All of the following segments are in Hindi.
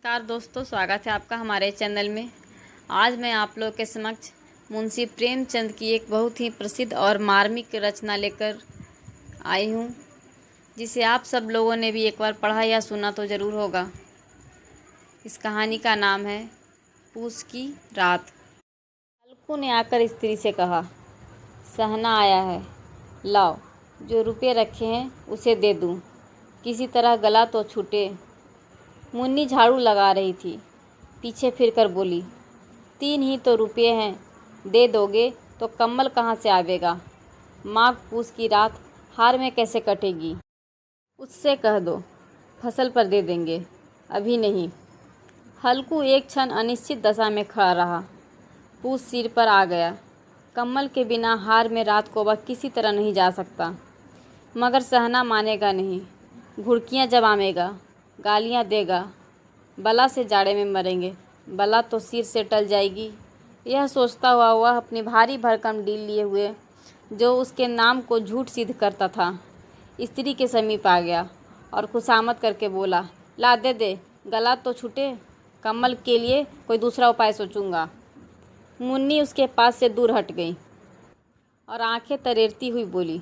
नमस्कार दोस्तों, स्वागत है आपका हमारे चैनल में। आज मैं आप लोग के समक्ष मुंशी प्रेमचंद की एक बहुत ही प्रसिद्ध और मार्मिक रचना लेकर आई हूँ, जिसे आप सब लोगों ने भी एक बार पढ़ा या सुना तो ज़रूर होगा। इस कहानी का नाम है पूस की रात। हल्कू ने आकर स्त्री से कहा, सहना आया है, लाओ जो रुपये रखे हैं उसे दे दूँ, किसी तरह गला तो छूटे। मुन्नी झाड़ू लगा रही थी, पीछे फिरकर बोली, 3 ही तो रुपये हैं, दे दोगे तो कम्बल कहाँ से आवेगा? माघ पूस की रात हार में कैसे कटेगी? उससे कह दो फसल पर दे देंगे, अभी नहीं। हल्कू एक क्षण अनिश्चित दशा में खड़ा रहा। पूस सिर पर आ गया। कम्बल के बिना हार में रात को वह किसी तरह नहीं जा सकता, मगर सहना मानेगा नहीं। घुड़कियाँ जमाएगा, गालियाँ देगा, बला से जाड़े में मरेंगे, बला तो सिर से टल जाएगी। यह सोचता हुआ वह अपनी भारी भरकम डील लिए हुए, जो उसके नाम को झूठ सिद्ध करता था, स्त्री के समीप आ गया और खुशामद करके बोला, ला दे दे, गला तो छूटे, कम्बल के लिए कोई दूसरा उपाय सोचूंगा। मुन्नी उसके पास से दूर हट गई और आंखें तरेरती हुई बोली,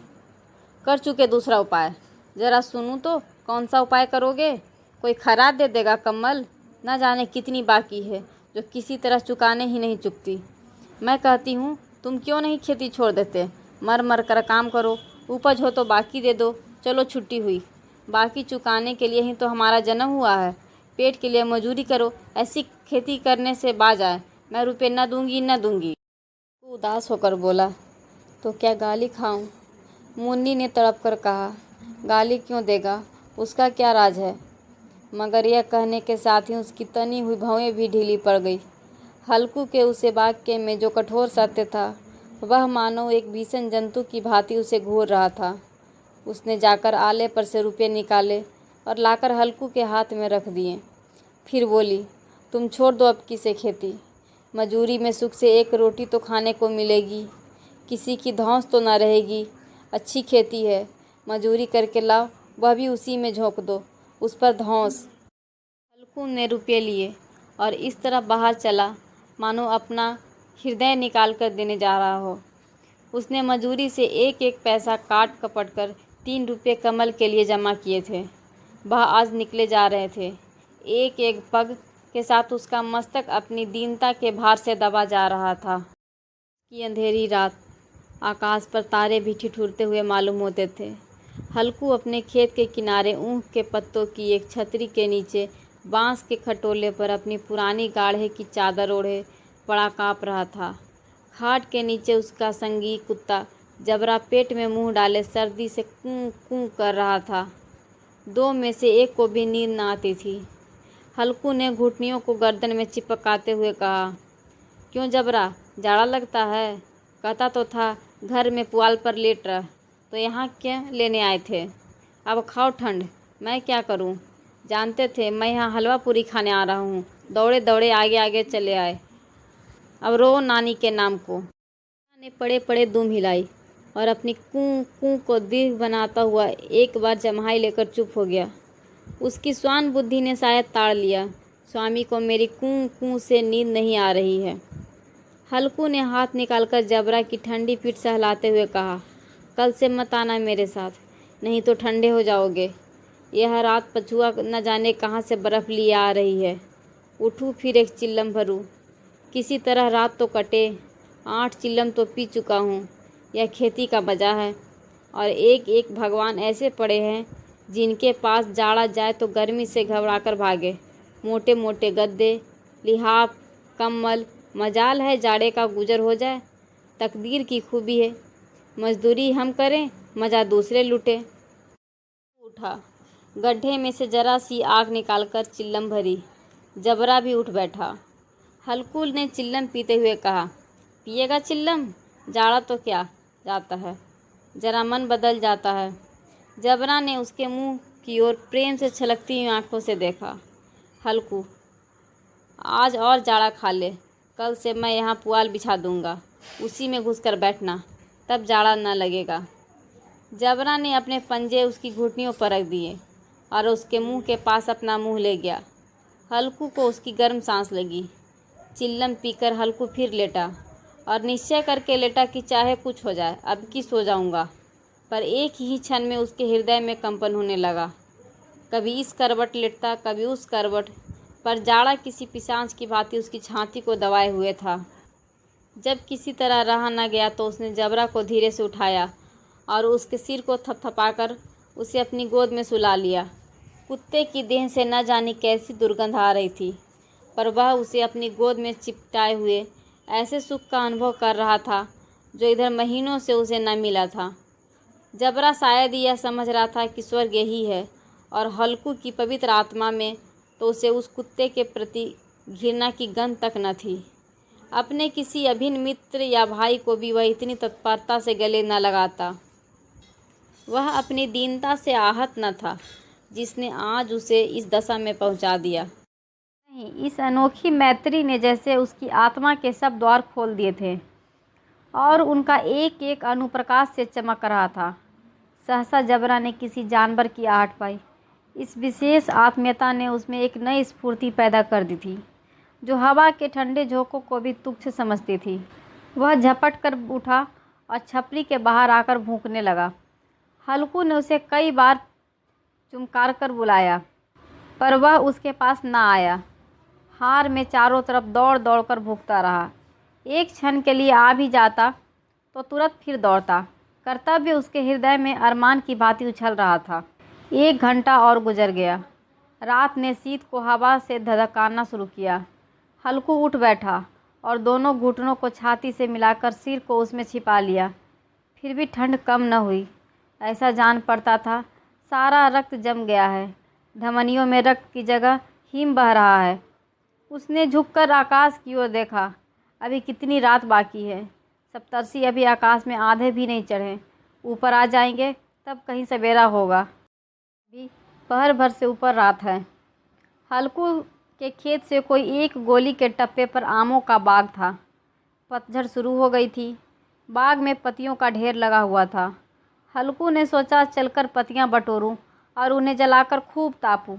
कर चुके दूसरा उपाय, ज़रा सुनूं तो कौन सा उपाय करोगे? कोई खराद दे देगा कम्बल, न जाने कितनी बाकी है जो किसी तरह चुकाने ही नहीं चुकती। मैं कहती हूँ तुम क्यों नहीं खेती छोड़ देते, मर मर कर काम करो, उपज हो तो बाकी दे दो, चलो छुट्टी हुई। बाकी चुकाने के लिए ही तो हमारा जन्म हुआ है, पेट के लिए मजूरी करो, ऐसी खेती करने से बाज आए, मैं रुपये न दूंगी न दूंगी। वो उदास होकर बोला, तो क्या गाली खाऊं? मुन्नी ने तड़प कर कहा, गाली क्यों देगा, उसका क्या राज है? मगर यह कहने के साथ ही उसकी तनी हुई भौएं भी ढीली पड़ गई। हल्कू के उसे वाक्य में जो कठोर सत्य था, वह मानो एक भीषण जंतु की भांति उसे घूर रहा था। उसने जाकर आले पर से रुपये निकाले और लाकर हल्कू के हाथ में रख दिए। फिर बोली, तुम छोड़ दो अब किसे खेती, मजूरी में सुख से एक रोटी तो खाने को मिलेगी, किसी की धौंस तो न रहेगी। अच्छी खेती है, मजूरी करके लाओ, वह भी उसी में झोंक दो, उस पर धौंस। हल्कू ने रुपये लिए और इस तरह बाहर चला मानो अपना हृदय निकाल कर देने जा रहा हो। उसने मजूरी से एक एक पैसा काट कपट कर 3 रुपये कमल के लिए जमा किए थे। वह आज निकले जा रहे थे। एक एक पग के साथ उसका मस्तक अपनी दीनता के भार से दबा जा रहा था। कि अंधेरी रात, आकाश पर तारे भी ठिठुरते हुए मालूम होते थे। हल्कू अपने खेत के किनारे ऊख के पत्तों की एक छतरी के नीचे बांस के खटोले पर अपनी पुरानी गाढ़े की चादर ओढ़े पड़ा काँप रहा था। खाट के नीचे उसका संगी कुत्ता जबरा पेट में मुंह डाले सर्दी से कूं कूं कर रहा था। 2 में से एक को भी नींद न आती थी। हल्कू ने घुटनियों को गर्दन में चिपकाते हुए कहा, क्यों जबरा, जाड़ा लगता है? कहता तो था घर में पुआल पर लेट रह, तो यहाँ क्या लेने आए थे? अब खाओ ठंड, मैं क्या करूँ? जानते थे मैं यहाँ हलवा पूरी खाने आ रहा हूँ, दौड़े दौड़े आगे आगे चले आए। अब रो नानी के नाम को। ने पड़े पड़े दुम हिलाई और अपनी कूं कूं को दीर्घ बनाता हुआ एक बार जम्हाई लेकर चुप हो गया। उसकी स्वान बुद्धि ने शायद ताड़ लिया, स्वामी को मेरी कूं कूं से नींद नहीं आ रही है। हल्कू ने हाथ निकालकर जबरा की ठंडी पीठ सहलाते हुए कहा, कल से मत आना मेरे साथ, नहीं तो ठंडे हो जाओगे। यह रात पछुआ न जाने कहाँ से बर्फ़ लिए आ रही है। उठूँ फिर एक चिल्लम भरूँ, किसी तरह रात तो कटे। 8 चिल्लम तो पी चुका हूँ। यह खेती का मज़ा है। और एक एक भगवान ऐसे पड़े हैं जिनके पास जाड़ा जाए तो गर्मी से घबराकर भागे। मोटे मोटे गद्दे, लिहाफ, कम्बल, मजाल है जाड़े का गुजर हो जाए। तकदीर की खूबी है, मजदूरी हम करें, मज़ा दूसरे लुटे। उठा, गड्ढे में से जरा सी आग निकालकर चिल्लम भरी। जबरा भी उठ बैठा। हल्कू ने चिल्लम पीते हुए कहा, पिएगा चिल्लम? जाड़ा तो क्या जाता है, जरा मन बदल जाता है। जबरा ने उसके मुंह की ओर प्रेम से छलकती हुई आंखों से देखा। हल्कू, आज और जाड़ा खा ले, कल से मैं यहाँ पुआल बिछा दूंगा, उसी में घुसकर बैठना, तब जाड़ा न लगेगा। जबरा ने अपने पंजे उसकी घुटनियों पर रख दिए और उसके मुंह के पास अपना मुंह ले गया। हल्कू को उसकी गर्म सांस लगी। चिल्लम पीकर हल्कू फिर लेटा और निश्चय करके लेटा कि चाहे कुछ हो जाए, अब की सो जाऊंगा। पर एक ही क्षण में उसके हृदय में कंपन होने लगा। कभी इस करवट लेटता, कभी उस करवट, पर जाड़ा किसी पिशाच की भांति उसकी छाती को दबाए हुए था। जब किसी तरह रहा न गया तो उसने जबरा को धीरे से उठाया और उसके सिर को थपथपाकर उसे अपनी गोद में सुला लिया। कुत्ते की देह से न जाने कैसी दुर्गंध आ रही थी, पर वह उसे अपनी गोद में चिपटाए हुए ऐसे सुख का अनुभव कर रहा था जो इधर महीनों से उसे न मिला था। जबरा शायद यह समझ रहा था कि स्वर्ग यही है, और हल्कू की पवित्र आत्मा में तो उसे उस कुत्ते के प्रति घृणा की गंध तक न थी। अपने किसी अभिन्न मित्र या भाई को भी वह इतनी तत्परता से गले न लगाता। वह अपनी दीनता से आहत न था जिसने आज उसे इस दशा में पहुंचा दिया। नहीं, इस अनोखी मैत्री ने जैसे उसकी आत्मा के सब द्वार खोल दिए थे और उनका एक एक अनुप्रकाश से चमक रहा था। सहसा जबरा ने किसी जानवर की आहट पाई। इस विशेष आत्मीयता ने उसमें एक नई स्फूर्ति पैदा कर दी थी जो हवा के ठंडे झोंकों को भी तुच्छ समझती थी। वह झपट कर उठा और छपरी के बाहर आकर भूंकने लगा। हल्कू ने उसे कई बार चुमकार कर बुलाया, पर वह उसके पास न आया। हार में चारों तरफ दौड़ दौड़ कर भूखता रहा। एक क्षण के लिए आ भी जाता तो तुरंत फिर दौड़ता। कर्तव्य उसके हृदय में अरमान की भांति उछल रहा था। 1 घंटा और गुजर गया। रात ने शीत को हवा से धधकाना शुरू किया। हल्कू उठ बैठा और दोनों घुटनों को छाती से मिलाकर सिर को उसमें छिपा लिया। फिर भी ठंड कम न हुई। ऐसा जान पड़ता था सारा रक्त जम गया है, धमनियों में रक्त की जगह हिम बह रहा है। उसने झुककर आकाश की ओर देखा। अभी कितनी रात बाकी है। सप्तर्षि अभी आकाश में आधे भी नहीं चढ़े। ऊपर आ जाएंगे तब कहीं सवेरा होगा। अभी पहर भर से ऊपर रात है। हल्कू के खेत से कोई 1 गोली के टप्पे पर आमों का बाग था। पतझड़ शुरू हो गई थी। बाग में पत्तियों का ढेर लगा हुआ था। हल्कू ने सोचा चलकर पत्तियां बटोरूं और उन्हें जलाकर खूब तापूं।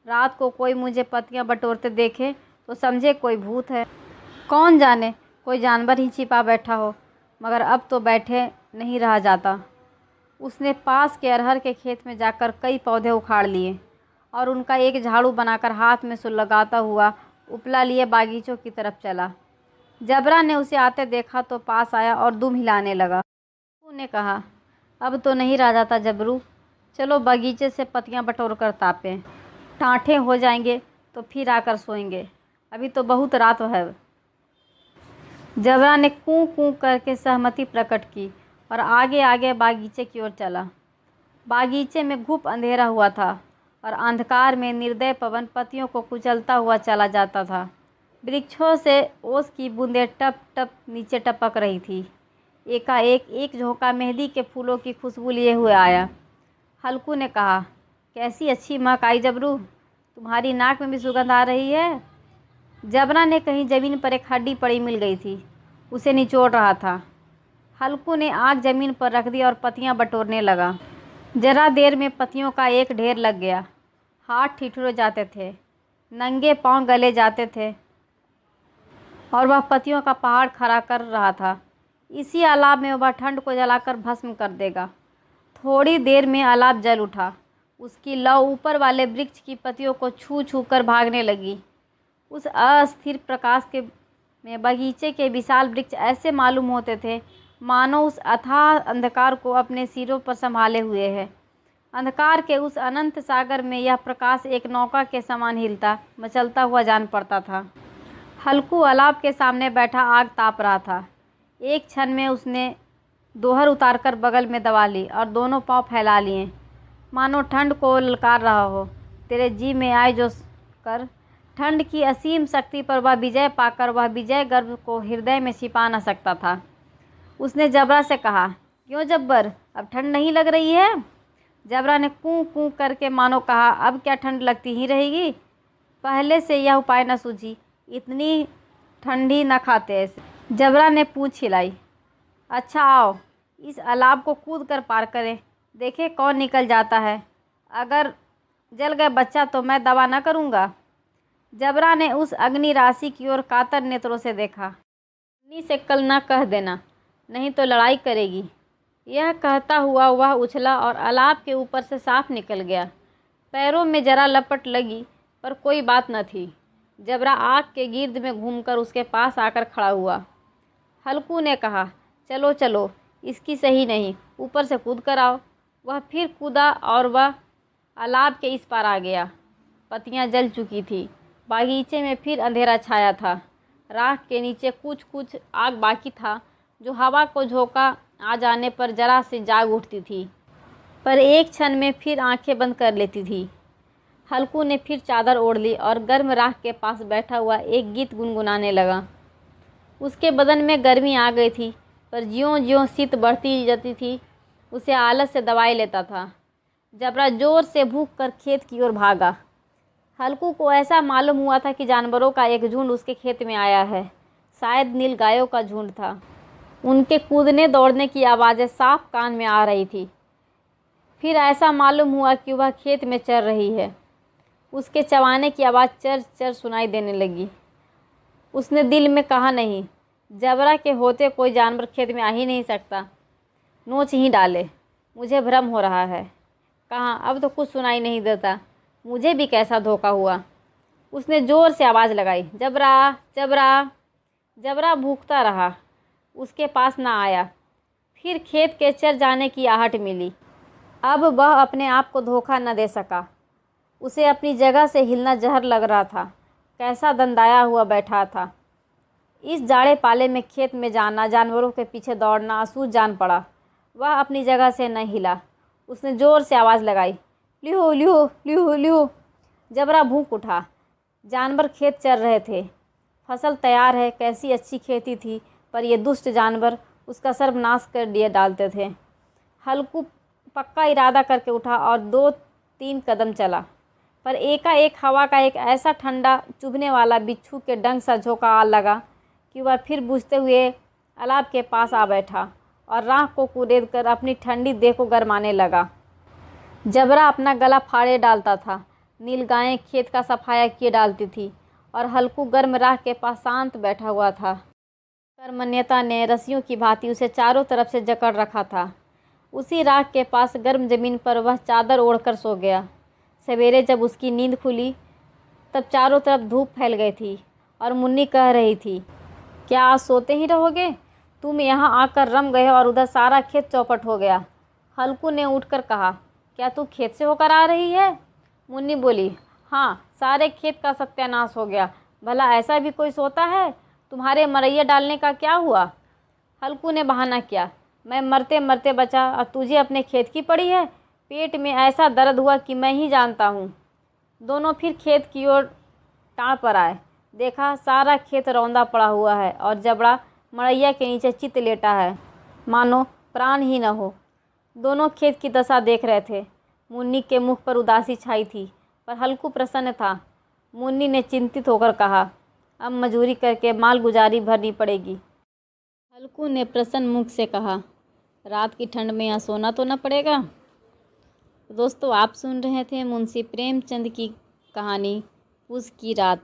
रात को कोई मुझे पत्तियां बटोरते देखे तो समझे कोई भूत है। कौन जाने कोई जानवर ही छिपा बैठा हो, मगर अब तो बैठे नहीं रहा जाता। उसने पास के अरहर के खेत में जाकर कई पौधे उखाड़ लिए और उनका एक झाड़ू बनाकर हाथ में सुलगाता हुआ उपला लिए बागीचों की तरफ चला। जबरा ने उसे आते देखा तो पास आया और दुम हिलाने लगा। उसने कहा, अब तो नहीं रहा जाता जबरू, चलो बगीचे से पत्तियां बटोर कर तापें। टाँठे हो जाएंगे तो फिर आकर सोएंगे, अभी तो बहुत रात है। जबरा ने कूं कूं करके सहमति प्रकट की और आगे आगे बागीचे की ओर चला। बागीचे में घुप अंधेरा हुआ था और अंधकार में निर्दय पवन पत्तियों को कुचलता हुआ चला जाता था। वृक्षों से ओस की बूंदें टप टप नीचे टपक रही थी। एकाएक एक झोंका मेहंदी के फूलों की खुशबू लिए हुए आया। हल्कू ने कहा, कैसी अच्छी महक आई जबरू, तुम्हारी नाक में भी सुगंध आ रही है। जबरा ने कहीं ज़मीन पर एक हड्डी पड़ी मिल गई थी, उसे निचोड़ रहा था। हल्कू ने आग ज़मीन पर रख दी और पत्तियां बटोरने लगा। जरा देर में पत्तियों का एक ढेर लग गया। हाथ ठिठुर जाते थे, नंगे पांव गले जाते थे और वह पत्तियों का पहाड़ खड़ा कर रहा था। इसी अलाव में वह ठंड को जलाकर भस्म कर देगा। थोड़ी देर में अलाव जल उठा। उसकी लौ ऊपर वाले वृक्ष की पत्तियों को छू छू कर भागने लगी। उस अस्थिर प्रकाश के में बगीचे के विशाल वृक्ष ऐसे मालूम होते थे मानो उस अथाह अंधकार को अपने सिरों पर संभाले हुए है। अंधकार के उस अनंत सागर में यह प्रकाश एक नौका के समान हिलता मचलता हुआ जान पड़ता था। हल्कू अलाव के सामने बैठा आग ताप रहा था। एक क्षण में उसने दोहर उतारकर बगल में दबा ली और दोनों पांव फैला लिए, मानो ठंड को ललकार रहा हो। तेरे जी में आए जो कर। ठंड की असीम शक्ति पर वह विजय पाकर वह विजय गर्व को हृदय में छिपा न सकता था। उसने जबरा से कहा, क्यों जब्बर, अब ठंड नहीं लग रही है? जबरा ने कूं कूं करके मानो कहा, अब क्या ठंड लगती ही रहेगी। पहले से यह उपाय न सूझी, इतनी ठंडी न खाते ऐसे। जबरा ने पूंछ हिलाई। अच्छा आओ, इस अलाव को कूद कर पार करें, देखे कौन निकल जाता है। अगर जल गए बच्चा तो मैं दवा न करूँगा। जबरा ने उस अग्नि राशि की ओर कातर नेत्रों से देखा। मुन्नी से कल ना कह देना, नहीं तो लड़ाई करेगी। यह कहता हुआ वह उछला और अलाप के ऊपर से साफ निकल गया। पैरों में जरा लपट लगी पर कोई बात न थी। जबरा आग के गिर्द में घूमकर उसके पास आकर खड़ा हुआ। हल्कू ने कहा, चलो चलो, इसकी सही नहीं, ऊपर से कूद कर आओ। वह फिर कूदा और वह अलाप के इस पार आ गया। पत्तियां जल चुकी थी। बागीचे में फिर अंधेरा छाया था। राख के नीचे कुछ कुछ आग बाकी था, जो हवा को झोंका आ जाने पर जरा से जाग उठती थी, पर एक क्षण में फिर आंखें बंद कर लेती थी। हल्कू ने फिर चादर ओढ़ ली और गर्म राख के पास बैठा हुआ एक गीत गुनगुनाने लगा। उसके बदन में गर्मी आ गई थी, पर ज्यों ज्यों शीत बढ़ती जाती थी उसे आलस से दबाए लेता था। जबरा जोर से भूख कर खेत की ओर भागा। हल्कू को ऐसा मालूम हुआ था कि जानवरों का एक झुंड उसके खेत में आया है। शायद नील गायों का झुंड था। उनके कूदने दौड़ने की आवाज़ें साफ कान में आ रही थी। फिर ऐसा मालूम हुआ कि वह खेत में चर रही है। उसके चबाने की आवाज़ चर चर सुनाई देने लगी। उसने दिल में कहा, नहीं, जबरा के होते कोई जानवर खेत में आ ही नहीं सकता। नोच ही डाले, मुझे भ्रम हो रहा है। कहाँ, अब तो कुछ सुनाई नहीं देता। मुझे भी कैसा धोखा हुआ। उसने ज़ोर से आवाज़ लगाई, जबरा जबरा। जबरा भूखता रहा, उसके पास ना आया। फिर खेत के चर जाने की आहट मिली। अब वह अपने आप को धोखा न दे सका। उसे अपनी जगह से हिलना जहर लग रहा था। कैसा दंदाया हुआ बैठा था। इस जाड़े पाले में खेत में जाना, जानवरों के पीछे दौड़ना असूझ जान पड़ा। वह अपनी जगह से न हिला। उसने ज़ोर से आवाज़ लगाई, लियो लियो लियो लियो। जबरा भूख उठा। जानवर खेत चर रहे थे। फसल तैयार है, कैसी अच्छी खेती थी, पर ये दुष्ट जानवर उसका सर्वनाश कर दिए डालते थे। हल्कू पक्का इरादा करके उठा और 2-3 कदम चला, पर एकाएक हवा का एक ऐसा ठंडा चुभने वाला बिच्छू के डंक सा झोंका आ लगा कि वह फिर बुझते हुए अलाप के पास आ बैठा और राख को कुरेद कर अपनी ठंडी देह को गरमाने लगा। जबरा अपना गला फाड़े डालता था। नील गायें खेत का सफाया किए डालती थी और हल्कू गर्म राख के पास शांत बैठा हुआ था। कर्मण्यता ने रस्सियों की भांति उसे चारों तरफ से जकड़ रखा था। उसी राख के पास गर्म जमीन पर वह चादर ओढ़कर सो गया। सवेरे जब उसकी नींद खुली तब चारों तरफ धूप फैल गई थी और मुन्नी कह रही थी, क्या आज सोते ही रहोगे? तुम यहाँ आकर रम गए और उधर सारा खेत चौपट हो गया। हल्कू ने उठकर कहा, क्या तू खेत से होकर आ रही है? मुन्नी बोली, हाँ, सारे खेत का सत्यानाश हो गया। भला ऐसा भी कोई सोता है? तुम्हारे मरैया डालने का क्या हुआ? हल्कू ने बहाना किया, मैं मरते मरते बचा और तुझे अपने खेत की पड़ी है। पेट में ऐसा दर्द हुआ कि मैं ही जानता हूँ। दोनों फिर खेत की ओर टाँड़ पर आए। देखा, सारा खेत रौंदा पड़ा हुआ है और जबड़ा मड़ैया के नीचे चित लेटा है, मानो प्राण ही न हो। दोनों खेत की दशा देख रहे थे। मुन्नी के मुख पर उदासी छाई थी, पर हल्कू प्रसन्न था। मुन्नी ने चिंतित होकर कहा, अब मजूरी करके माल गुजारी भरनी पड़ेगी। हल्कू ने प्रसन्न मुख से कहा, रात की ठंड में यहाँ सोना तो न पड़ेगा। दोस्तों, आप सुन रहे थे मुंशी प्रेमचंद की कहानी पूस की रात।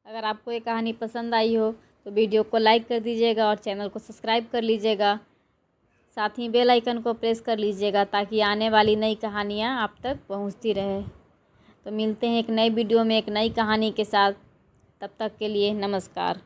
अगर आपको ये कहानी पसंद आई हो तो वीडियो को लाइक कर दीजिएगा और चैनल को सब्सक्राइब कर लीजिएगा। साथ ही बेल आइकन को प्रेस कर लीजिएगा ताकि आने वाली नई कहानियाँ आप तक पहुँचती रहे। तो मिलते हैं एक नई वीडियो में एक नई कहानी के साथ। तब तक के लिए नमस्कार।